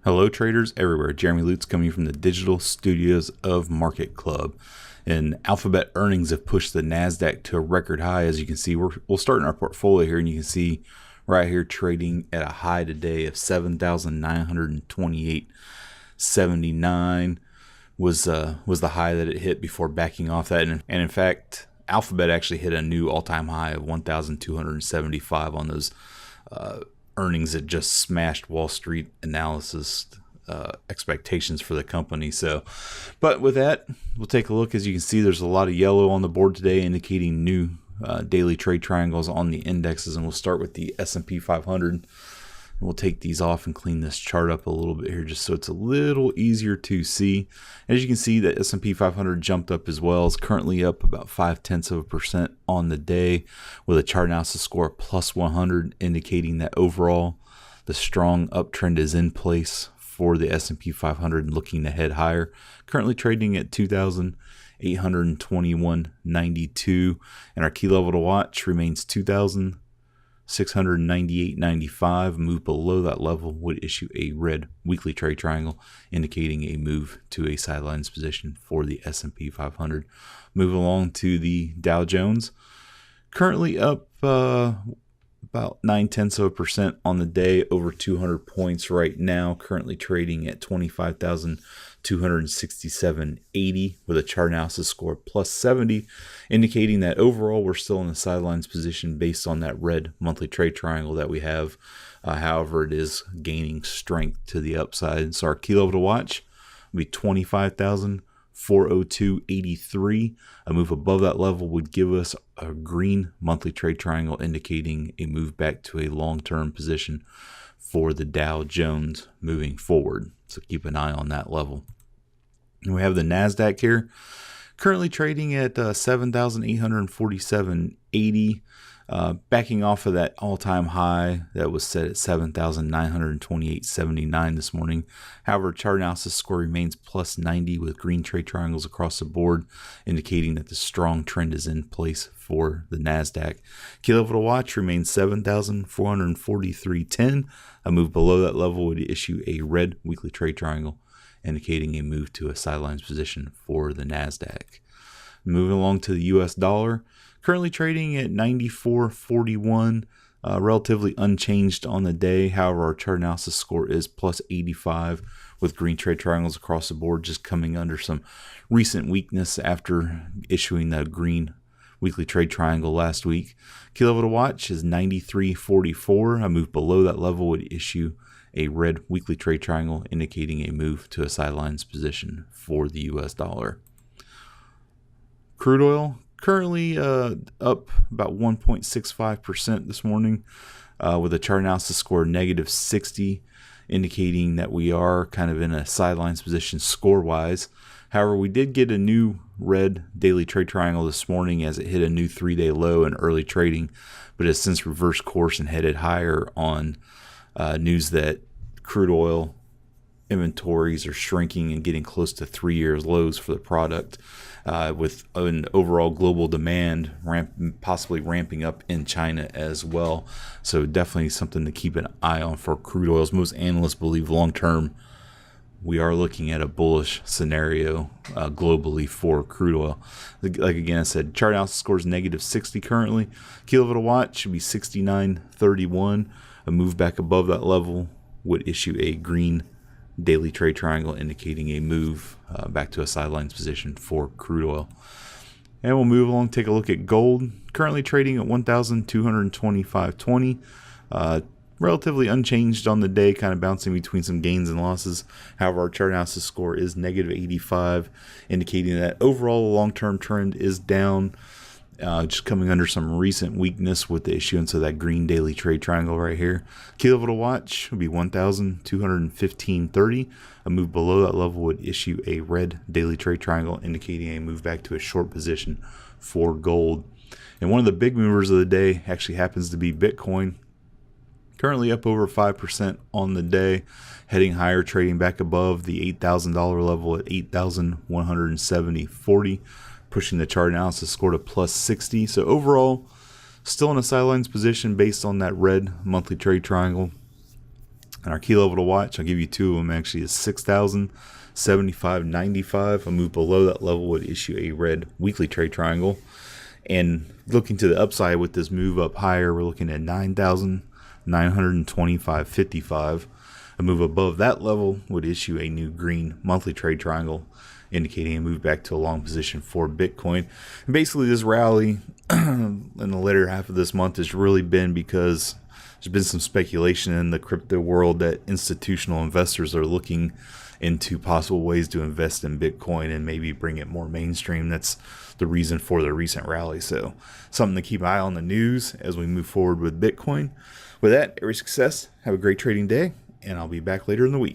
Hello traders everywhere, Jeremy Lutz coming from the digital studios of Market Club. And Alphabet earnings have pushed the NASDAQ to a record high. As you can see, we'll start in our portfolio here, and you can see right here trading at a high today of 7,928.79 was the high that it hit before backing off that. And in fact, Alphabet actually hit a new all-time high of 1,275 on those earnings that just smashed Wall Street analysis expectations for the company. So, but with that, we'll take a look. As you can see, there's a lot of yellow on the board today, indicating new daily trade triangles on the indexes. And we'll start with the S&P 500. We'll take these off and clean this chart up a little bit here, just so it's a little easier to see. As you can see, the S&P 500 jumped up as well. It's currently up about 0.5% on the day, with a chart analysis score of plus 100, indicating that overall the strong uptrend is in place for the S&P 500 and looking to head higher. Currently trading at 2,821.92, and our key level to watch remains 2,698.95. Move below that level would issue a red weekly trade triangle, indicating a move to a sidelines position for the S&P 500. Move along to the Dow Jones, currently up about 0.9% on the day, over 200 points right now, currently trading at 25,267.80 with a chart analysis score plus 70, indicating that overall we're still in the sidelines position based on that red monthly trade triangle that we have. However, it is gaining strength to the upside. So our key level to watch will be 25,402.83. A move above that level would give us a green monthly trade triangle, indicating a move back to a long-term position for the Dow Jones moving forward. So keep an eye on that level. And we have the NASDAQ here, currently trading at 7,847.80. Backing off of that all-time high that was set at 7,928.79 this morning. However, chart analysis score remains plus 90 with green trade triangles across the board, indicating that the strong trend is in place for the NASDAQ. Key level to watch remains 7,443.10. A move below that level would issue a red weekly trade triangle, indicating a move to a sidelines position for the NASDAQ. Moving along to the U.S. dollar, currently trading at 94.41, relatively unchanged on the day. However, our chart analysis score is plus 85 with green trade triangles across the board, just coming under some recent weakness after issuing the green weekly trade triangle last week. Key level to watch is 93.44. A move below that level would issue a red weekly trade triangle, indicating a move to a sidelines position for the U.S. dollar. Crude oil currently up about 1.65% this morning, with a chart analysis score negative 60, indicating that we are kind of in a sidelines position score-wise. However, we did get a new red daily trade triangle this morning as it hit a new 3-day low in early trading, but has since reversed course and headed higher on news that crude oil inventories are shrinking and getting close to 3 years lows for the product, with an overall global demand possibly ramping up in China as well. So definitely something to keep an eye on for crude oils. Most analysts believe long term we are looking at a bullish scenario globally for crude oil. Like again I said, chart analysis scores negative 60 currently. Key level to watch should be 69.31. A move back above that level would issue a green daily trade triangle, indicating a move back to a sidelines position for crude oil. And we'll move along, take a look at gold, currently trading at 1,225.20. Relatively unchanged on the day, kind of bouncing between some gains and losses. However, our chart analysis score is negative 85, indicating that overall the long-term trend is down, just coming under some recent weakness with the issuance of that green daily trade triangle right here. Key level to watch would be 1,215.30. A move below that level would issue a red daily trade triangle, indicating a move back to a short position for gold. And one of the big movers of the day actually happens to be Bitcoin, currently up over 5% on the day, heading higher, trading back above the $8,000 level at 8,170.40. Pushing the chart analysis score to plus 60. So overall, still in a sidelines position based on that red monthly trade triangle. And our key level to watch, I'll give you two of them actually, is 6,075.95. A move below that level would issue a red weekly trade triangle. And looking to the upside with this move up higher, we're looking at 9,925.55. A move above that level would issue a new green monthly trade triangle, indicating a move back to a long position for Bitcoin. And basically, this rally in the later half of this month has really been because there's been some speculation in the crypto world that institutional investors are looking into possible ways to invest in Bitcoin and maybe bring it more mainstream. That's the reason for the recent rally. So something to keep an eye on the news as we move forward with Bitcoin. With that, every success. Have a great trading day, and I'll be back later in the week.